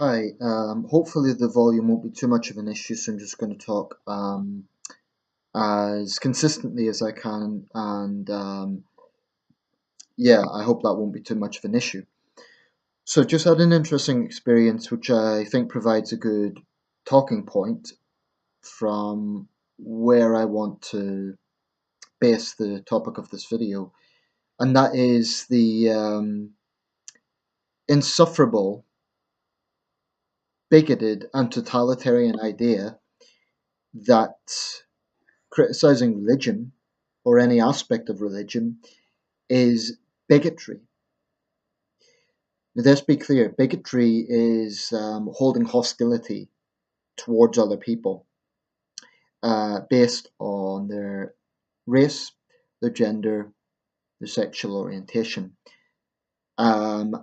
Hi, hopefully the volume won't be too much of an issue, so I'm just going to talk as consistently as I can, and yeah, I hope that won't be too much of an issue. So, just had an interesting experience, which I think provides a good talking point from where I want to base the topic of this video, and that is the insufferable, bigoted, and totalitarian idea that criticizing religion or any aspect of religion is bigotry. Now, let's be clear, bigotry is holding hostility towards other people based on their race, their gender, their sexual orientation. And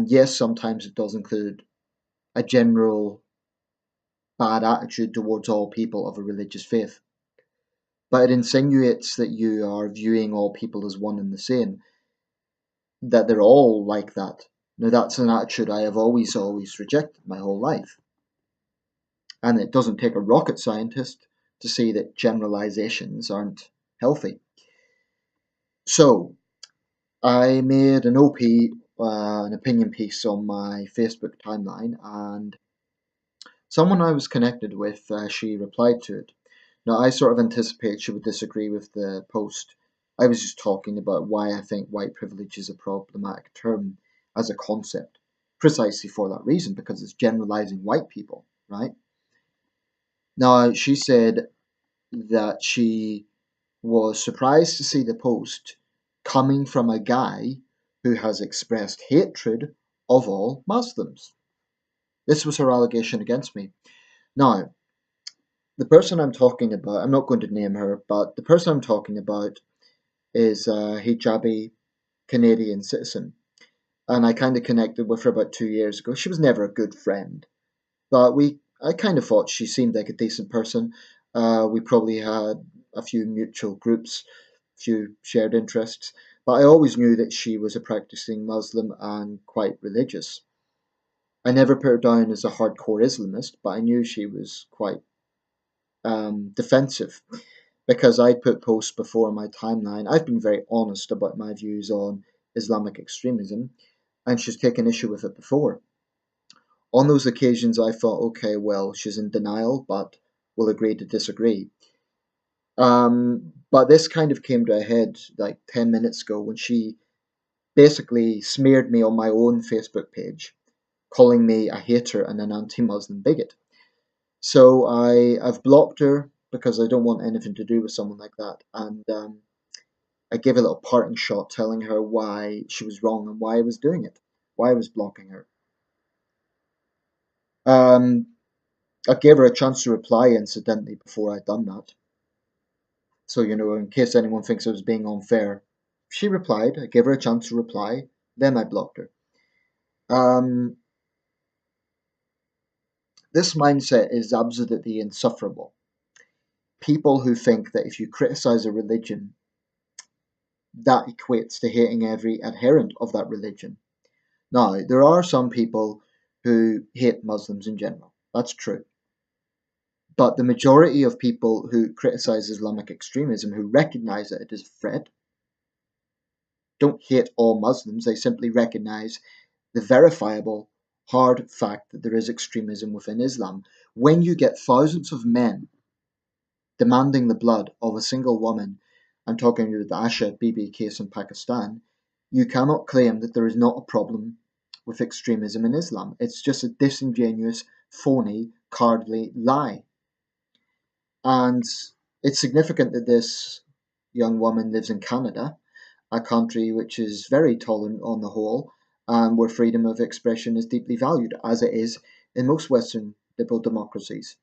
yes, sometimes it does include a general bad attitude towards all people of a religious faith. But it insinuates that you are viewing all people as one and the same, that they're all like that. Now, that's an attitude I have always rejected my whole life. And it doesn't take a rocket scientist to see that generalizations aren't healthy. So, I made an OP, an opinion piece on my Facebook timeline, and someone I was connected with, she replied to it. Now, I sort of anticipated she would disagree with the post. I was just talking about why I think white privilege is a problematic term as a concept, precisely for that reason, because it's generalizing white people, right? Now, she said that she was surprised to see the post coming from a guy who has expressed hatred of all Muslims. This was her allegation against me. Now, the person I'm talking about, I'm not going to name her, but the person I'm talking about is a hijabi Canadian citizen. And I kind of connected with her about 2 years ago. She was never a good friend, but I kind of thought she seemed like a decent person. We probably had a few mutual groups, a few shared interests, but I always knew that she was a practicing Muslim and quite religious. I never put her down as a hardcore Islamist, but I knew she was quite defensive because I put posts before on my timeline. I've been very honest about my views on Islamic extremism, and she's taken issue with it before. On those occasions, I thought, okay, well, she's in denial, but we'll agree to disagree. But this kind of came to a head like 10 minutes ago when she basically smeared me on my own Facebook page, calling me a hater and an anti Muslim bigot. So I've blocked her because I don't want anything to do with someone like that. And I gave a little parting shot telling her why she was wrong and why I was doing it, why I was blocking her. Um, I gave her a chance to reply incidentally before I'd done that. So, in case anyone thinks I was being unfair, she replied. I gave her a chance to reply. Then I blocked her. Um, this mindset is absolutely insufferable. People who think that if you criticize a religion, that equates to hating every adherent of that religion. Now, there are some people who hate Muslims in general. That's true. But the majority of people who criticize Islamic extremism, who recognize that it is a threat, don't hate all Muslims. They simply recognize the verifiable, hard fact that there is extremism within Islam. When you get thousands of men demanding the blood of a single woman, I'm talking about the Asha Bibi case in Pakistan, you cannot claim that there is not a problem with extremism in Islam. It's just a disingenuous, phony, cowardly lie. And it's significant that this young woman lives in Canada, a country which is very tolerant on the whole, and where freedom of expression is deeply valued, as it is in most Western liberal democracies.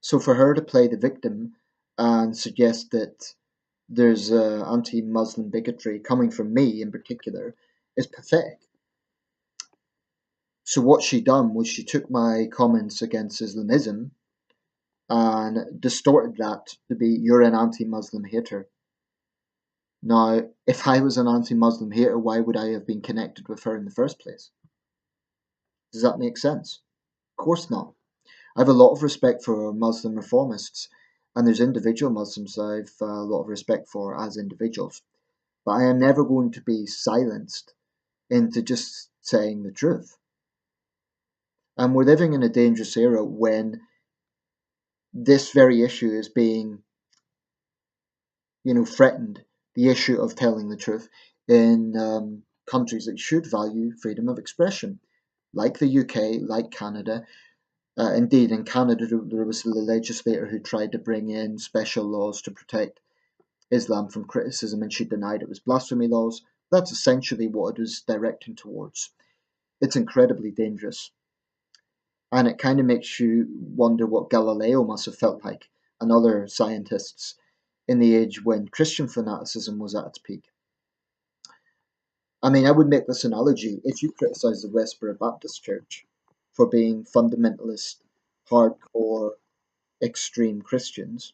So for her to play the victim and suggest that there's anti-Muslim bigotry coming from me in particular is pathetic. So what she done was she took my comments against Islamism and distorted that to be you're an anti-Muslim hater. Now, if I was an anti-Muslim hater, why would I have been connected with her in the first place? Does that make sense? Of course not. I have a lot of respect for Muslim reformists, and there's individual Muslims I've a lot of respect for as individuals. But I am never going to be silenced into just saying the truth. And we're living in a dangerous era when this very issue is being, threatened. The issue of telling the truth in countries that should value freedom of expression, like the UK, like Canada. Indeed, in Canada, there was a legislator who tried to bring in special laws to protect Islam from criticism, and she denied it was blasphemy laws. That's essentially what it was directing towards. It's incredibly dangerous. And it kind of makes you wonder what Galileo must have felt like, and other scientists, in the age when Christian fanaticism was at its peak. I mean, I would make this analogy. If you criticize the Westboro Baptist Church for being fundamentalist, hardcore, extreme Christians,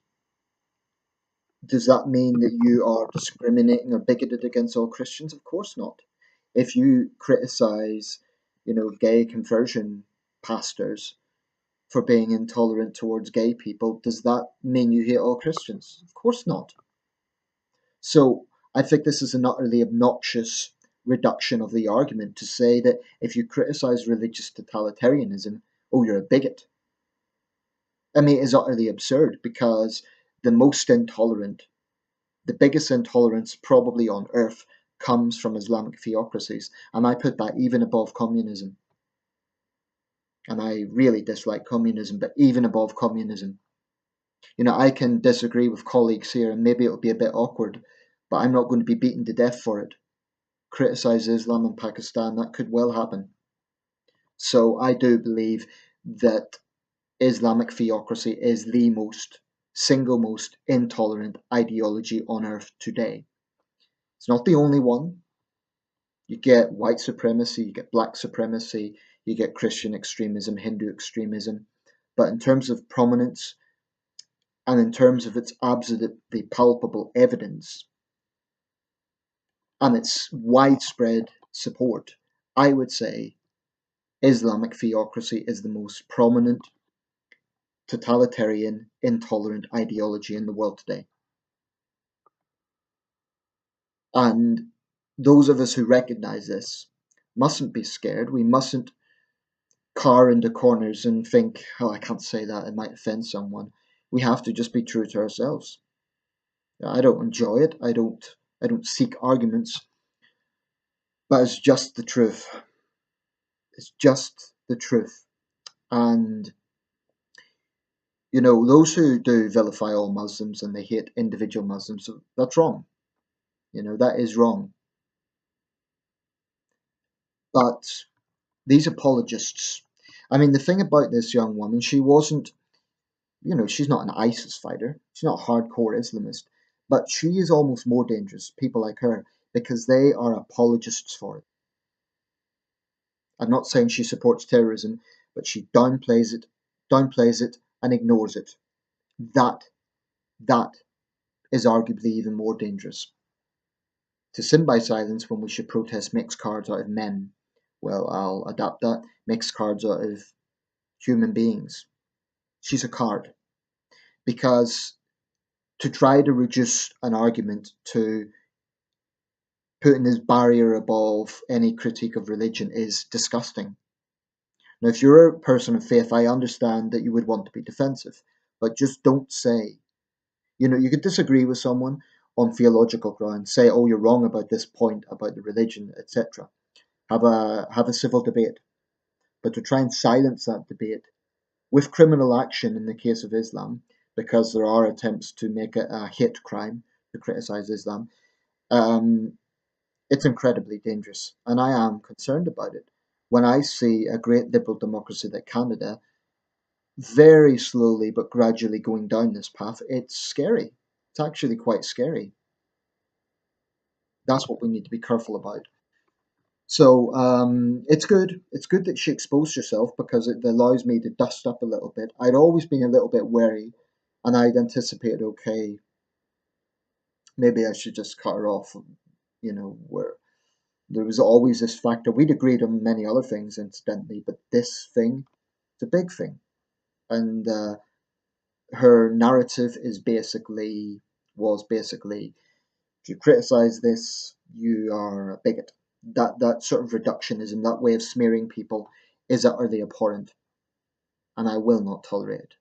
does that mean that you are discriminating or bigoted against all Christians? Of course not. If you criticize, gay conversion pastors for being intolerant towards gay people, does that mean you hate all Christians? Of course not. So I think this is an utterly obnoxious reduction of the argument to say that if you criticize religious totalitarianism, oh, you're a bigot. I mean, it is utterly absurd because the most intolerant, the biggest intolerance probably on earth comes from Islamic theocracies. And I put that even above communism. And I really dislike communism, but even above communism. I can disagree with colleagues here and maybe it'll be a bit awkward, but I'm not going to be beaten to death for it. Criticize Islam in Pakistan, that could well happen. So I do believe that Islamic theocracy is the single most intolerant ideology on earth today. It's not the only one. You get white supremacy, you get black supremacy, you get Christian extremism, Hindu extremism. But in terms of prominence and in terms of its absolutely palpable evidence and its widespread support, I would say Islamic theocracy is the most prominent, totalitarian, intolerant ideology in the world today. And those of us who recognize this mustn't be scared. We mustn't cower into corners and think, oh, I can't say that, it might offend someone. We have to just be true to ourselves. I don't enjoy it. I don't seek arguments, but it's just the truth. It's just the truth. And those who do vilify all Muslims and they hate individual Muslims, that's wrong. That is wrong. But these apologists, I mean, the thing about this young woman, she wasn't, she's not an ISIS fighter. She's not a hardcore Islamist. But she is almost more dangerous, people like her, because they are apologists for it. I'm not saying she supports terrorism, but she downplays it, and ignores it. That that is arguably even more dangerous. To sin by silence when we should protest makes cards out of men. Well, I'll adapt that. Makes cards out of human beings. She's a card. Because to try to reduce an argument to putting this barrier above any critique of religion is disgusting. Now, if you're a person of faith, I understand that you would want to be defensive, but just don't say, you could disagree with someone on theological grounds, say, oh, you're wrong about this point, about the religion, etc. Have a civil debate. But to try and silence that debate with criminal action in the case of Islam, because there are attempts to make it a hate crime to criticize Islam, it's incredibly dangerous. And I am concerned about it. When I see a great liberal democracy like Canada very slowly but gradually going down this path, it's scary. It's actually quite scary. That's what we need to be careful about. So it's good. It's good that she exposed herself because it allows me to dust up a little bit. I'd always been a little bit wary, and I'd anticipated, okay, maybe I should just cut her off. Where there was always this factor. We'd agreed on many other things, incidentally, but this thing, It's a big thing. And her narrative was basically, if you criticize this, you are a bigot. That sort of reductionism, that way of smearing people, is utterly abhorrent, and I will not tolerate it.